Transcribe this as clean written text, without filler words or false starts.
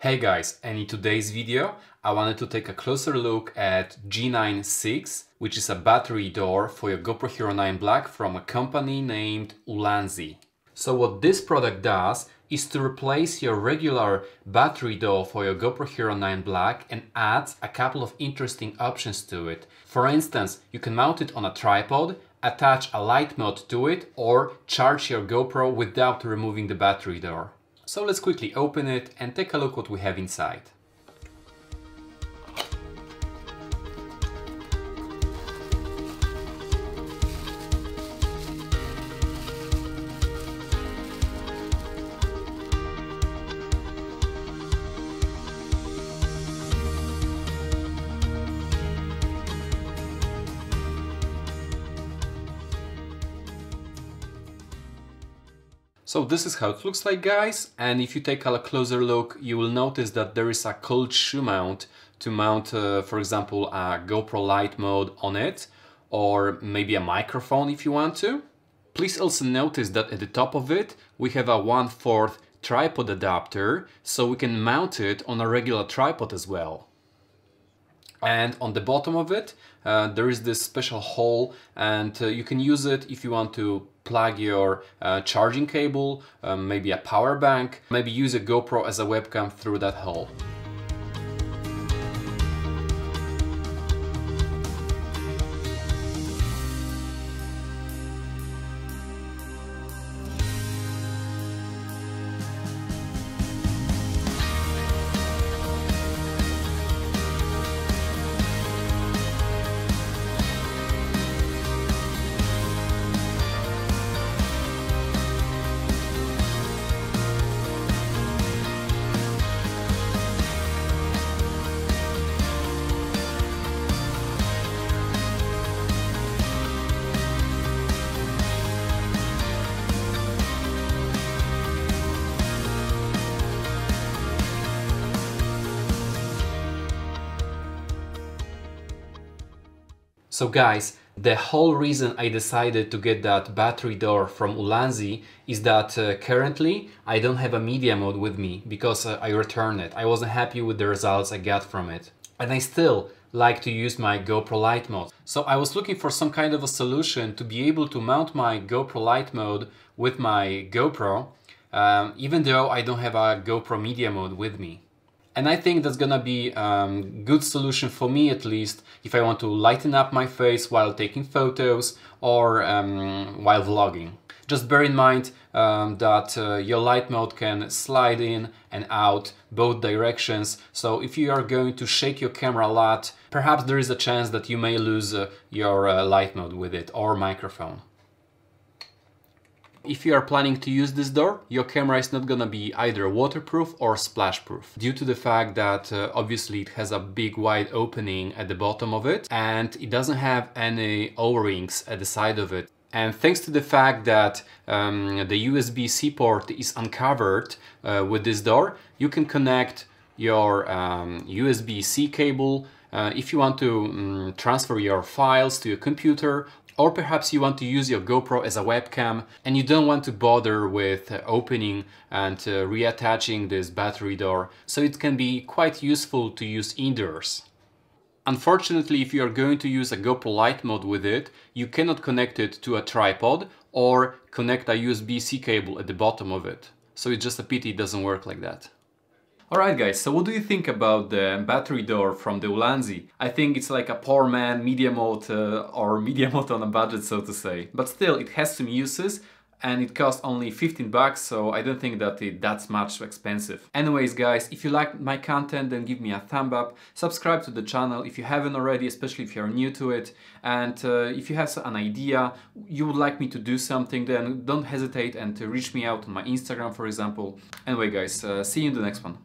Hey guys, and in today's video I wanted to take a closer look at G9-6, which is a battery door for your GoPro Hero 9 Black from a company named Ulanzi. So what this product does is to replace your regular battery door for your GoPro Hero 9 Black and adds a couple of interesting options to it. For instance, you can mount it on a tripod, attach a light mod to it, or charge your GoPro without removing the battery door. So let's quickly open it and take a look what we have inside. So this is how it looks like, guys, and if you take a closer look you will notice that there is a cold shoe mount to mount for example a GoPro Light Mod on it, or maybe a microphone if you want to. Please also notice that at the top of it we have a 1/4 tripod adapter, so we can mount it on a regular tripod as well. And on the bottom of it there is this special hole, and you can use it if you want to plug your charging cable, maybe a power bank, maybe use a GoPro as a webcam through that hole. So guys, the whole reason I decided to get that battery door from Ulanzi is that currently I don't have a media mode with me because I returned it. I wasn't happy with the results I got from it. And I still like to use my GoPro Light Mod. So I was looking for some kind of a solution to be able to mount my GoPro Light Mod with my GoPro, even though I don't have a GoPro media mode with me. And I think that's gonna be a good solution for me, at least, if I want to lighten up my face while taking photos or while vlogging. Just bear in mind that your light mode can slide in and out both directions, so if you are going to shake your camera a lot, perhaps there is a chance that you may lose your light mode with it, or microphone. If you are planning to use this door, your camera is not gonna be either waterproof or splash proof, due to the fact that obviously it has a big wide opening at the bottom of it and it doesn't have any O-rings at the side of it. And thanks to the fact that the USB-C port is uncovered with this door, you can connect your USB-C cable if you want to transfer your files to your computer, or perhaps you want to use your GoPro as a webcam and you don't want to bother with opening and reattaching this battery door, so it can be quite useful to use indoors. Unfortunately, if you are going to use a GoPro Light Mod with it, you cannot connect it to a tripod or connect a USB-C cable at the bottom of it. So it's just a pity it doesn't work like that. Alright guys, so what do you think about the battery door from the Ulanzi? I think it's like a poor man media mode or media mode on a budget, so to say. But still, it has some uses and it costs only 15 bucks, so I don't think that that's much expensive. Anyways guys, if you like my content, then give me a thumb up, subscribe to the channel if you haven't already, especially if you're new to it, and if you have an idea, you would like me to do something, then don't hesitate and to reach me out on my Instagram, for example. Anyway guys, see you in the next one.